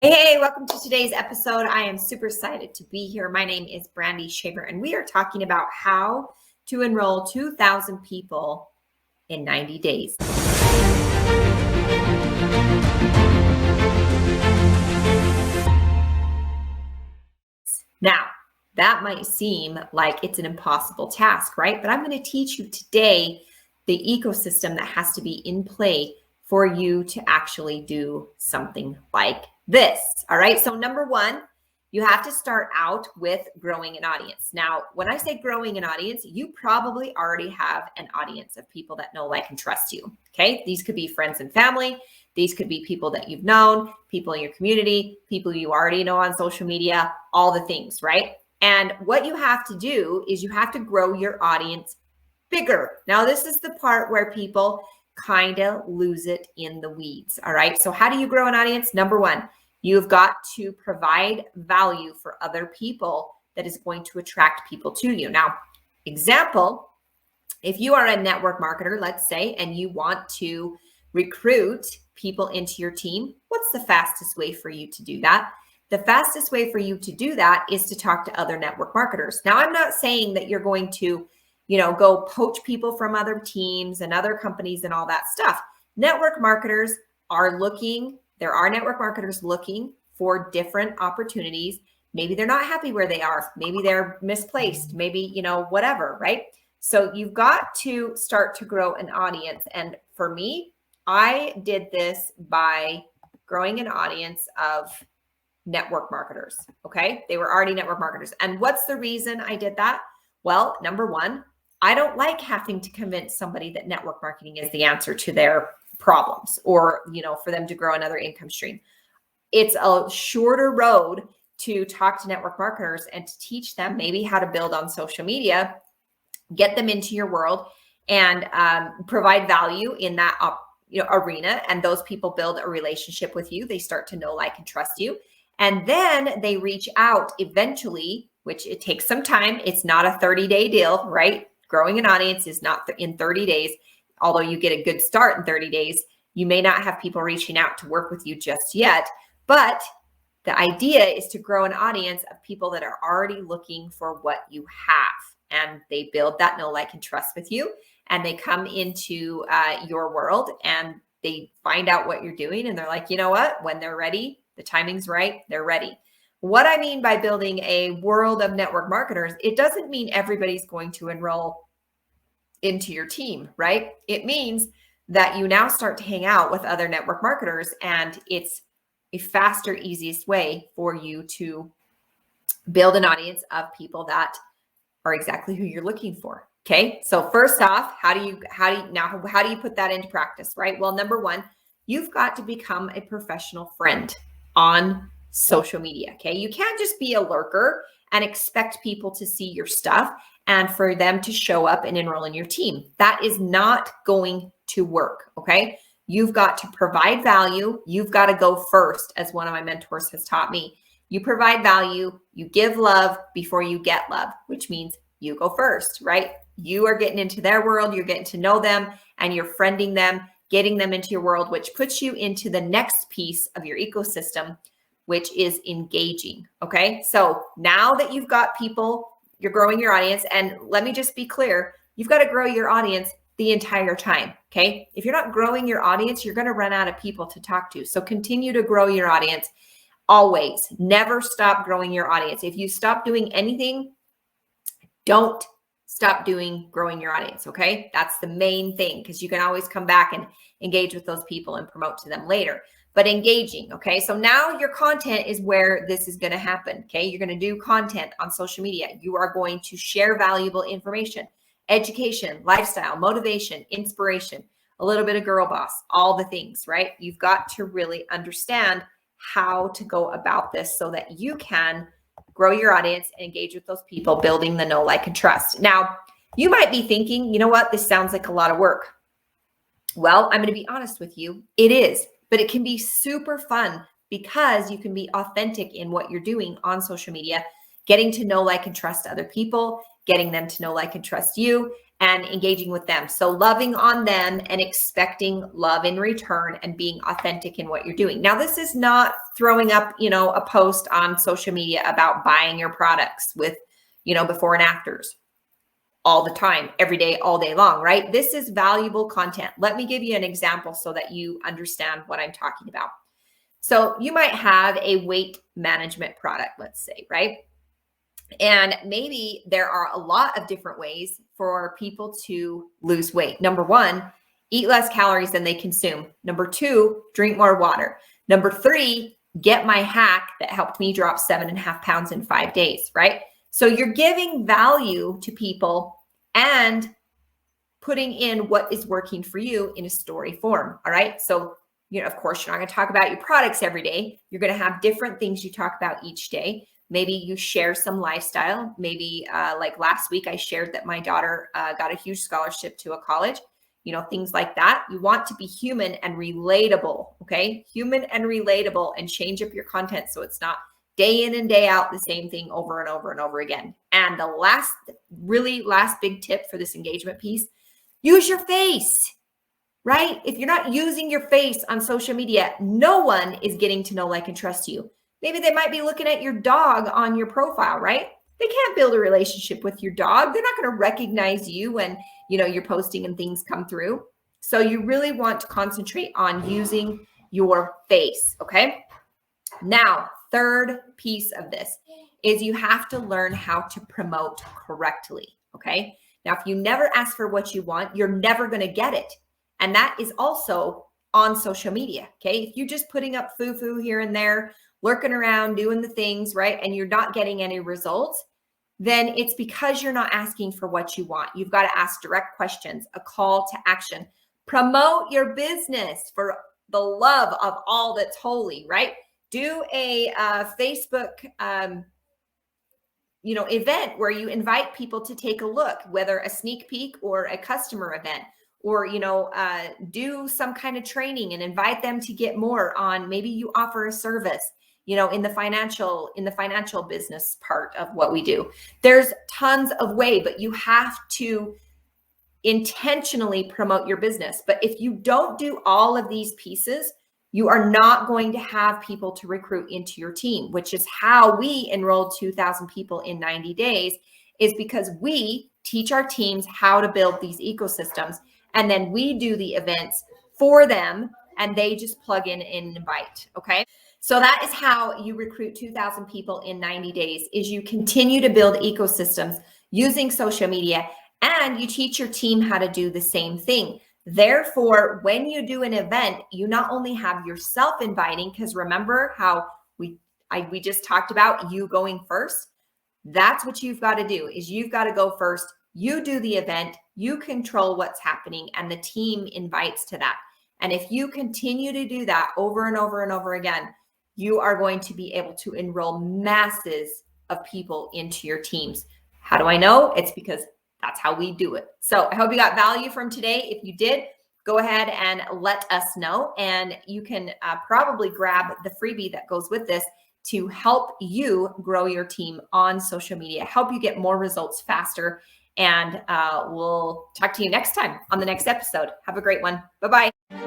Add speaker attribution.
Speaker 1: Hey, welcome to today's episode. I am super excited to be here. My name is Brandy Shaver, and we are talking about how to enroll 2,000 people in 90 days. Now, that might seem like it's an impossible task, right? But I'm going to teach you today the ecosystem that has to be in play for you to actually do something like this. All right. So number one, you have to start out with growing an audience. Now, when I say growing an audience, you probably already have an audience of people that know, like, and trust you. Okay. These could be friends and family. These could be people that you've known, people in your community, people you already know on social media, all the things, right? And what you have to do is you have to grow your audience bigger. Now, this is the part where people kind of lose it in the weeds. All right. So how do you grow an audience? Number one, you've got to provide value for other people that is going to attract people to you. Now, example, if you are a network marketer, let's say, and you want to recruit people into your team, what's the fastest way for you to do that? The fastest way for you to do that is to talk to other network marketers. Now, I'm not saying that you're going to go poach people from other teams and other companies and all that stuff. Network marketers are looking, there are network marketers looking for different opportunities. Maybe they're not happy where they are. Maybe they're misplaced. Maybe, whatever, right? So you've got to start to grow an audience. And for me, I did this by growing an audience of network marketers. Okay. They were already network marketers. And what's the reason I did that? Well, number one, I don't like having to convince somebody that network marketing is the answer to their problems or, for them to grow another income stream. It's a shorter road to talk to network marketers and to teach them maybe how to build on social media, get them into your world, and provide value in that arena. And those people build a relationship with you. They start to know, like, and trust you. And then they reach out eventually, which it takes some time. It's not a 30-day deal, right? Growing an audience is not in 30 days. Although you get a good start in 30 days, you may not have people reaching out to work with you just yet. But the idea is to grow an audience of people that are already looking for what you have. And they build that know, like, and trust with you. And they come into your world and they find out what you're doing. And they're like, you know what? When they're ready, the timing's right, they're ready. What I mean by building a world of network marketers, it doesn't mean everybody's going to enroll into your team, right? It means that you now start to hang out with other network marketers, and it's a faster, easiest way for you to build an audience of people that are exactly who you're looking for. Okay. So first off, how do you put that into practice, right? Well, number one, you've got to become a professional friend on social media. Okay. You can't just be a lurker and expect people to see your stuff and for them to show up and enroll in your team. That is not going to work. Okay. You've got to provide value. You've got to go first, as one of my mentors has taught me. You provide value, you give love before you get love, which means you go first, right? You are getting into their world, you're getting to know them, and you're friending them, getting them into your world, which puts you into the next piece of your ecosystem, which is engaging. Okay. So now that you've got people, you're growing your audience. And let me just be clear, you've got to grow your audience the entire time. Okay. If you're not growing your audience, you're going to run out of people to talk to. So continue to grow your audience. Always. Never stop growing your audience. If you stop doing anything, don't stop growing your audience. Okay. That's the main thing, because you can always come back and engage with those people and promote to them later. But engaging. Okay. So now your content is where this is going to happen. Okay. You're going to do content on social media. You are going to share valuable information, education, lifestyle, motivation, inspiration, a little bit of girl boss, all the things, right? You've got to really understand how to go about this so that you can grow your audience and engage with those people, building the know, like, and trust. Now, you might be thinking, you know what, this sounds like a lot of work. Well, I'm going to be honest with you. It is, but it can be super fun because you can be authentic in what you're doing on social media, getting to know, like, and trust other people, getting them to know, like, and trust you, and engaging with them. So loving on them and expecting love in return and being authentic in what you're doing. Now, this is not throwing up, a post on social media about buying your products with, before and afters all the time, every day, all day long, right? This is valuable content. Let me give you an example so that you understand what I'm talking about. So you might have a weight management product, let's say, right? And maybe there are a lot of different ways for people to lose weight. Number one, eat less calories than they consume. Number two, drink more water. Number three, get my hack that helped me drop 7.5 pounds in 5 days, right? So you're giving value to people and putting in what is working for you in a story form. All right. So, of course, you're not going to talk about your products every day. You're going to have different things you talk about each day. Maybe you share some lifestyle. Maybe like last week, I shared that my daughter got a huge scholarship to a college, things like that. You want to be human and relatable. Okay. Human and relatable, and change up your content so it's not day in and day out the same thing over and over and over again. And the last big tip for this engagement piece, use your face, right? If you're not using your face on social media, no one is getting to know, like, and trust you. Maybe they might be looking at your dog on your profile, right? They can't build a relationship with your dog. They're not going to recognize you when, you're posting and things come through. So you really want to concentrate on using your face, okay? Now, third piece of this is you have to learn how to promote correctly, okay? Now, if you never ask for what you want, you're never going to get it. And that is also on social media, okay? If you're just putting up foo-foo here and there, lurking around, doing the things, right, and you're not getting any results, then it's because you're not asking for what you want. You've got to ask direct questions, a call to action. Promote your business for the love of all that's holy, right? Do a Facebook, event where you invite people to take a look, whether a sneak peek or a customer event, or, do some kind of training and invite them to get more on. Maybe you offer a service, in the financial business part of what we do. There's tons of ways, but you have to intentionally promote your business. But if you don't do all of these pieces, you are not going to have people to recruit into your team, which is how we enrolled 2,000 people in 90 days, is because we teach our teams how to build these ecosystems. And then we do the events for them, and they just plug in and invite. Okay. So that is how you recruit 2,000 people in 90 days, is you continue to build ecosystems using social media, and you teach your team how to do the same thing. Therefore, when you do an event, you not only have yourself inviting, because remember how we just talked about you going first. That's what you've got to do, is you've got to go first. You do the event, you control what's happening, and the team invites to that. And if you continue to do that over and over and over again, you are going to be able to enroll masses of people into your teams. How do I know? It's because that's how we do it. So I hope you got value from today. If you did, go ahead and let us know. And you can probably grab the freebie that goes with this to help you grow your team on social media, help you get more results faster. And we'll talk to you next time on the next episode. Have a great one. Bye-bye.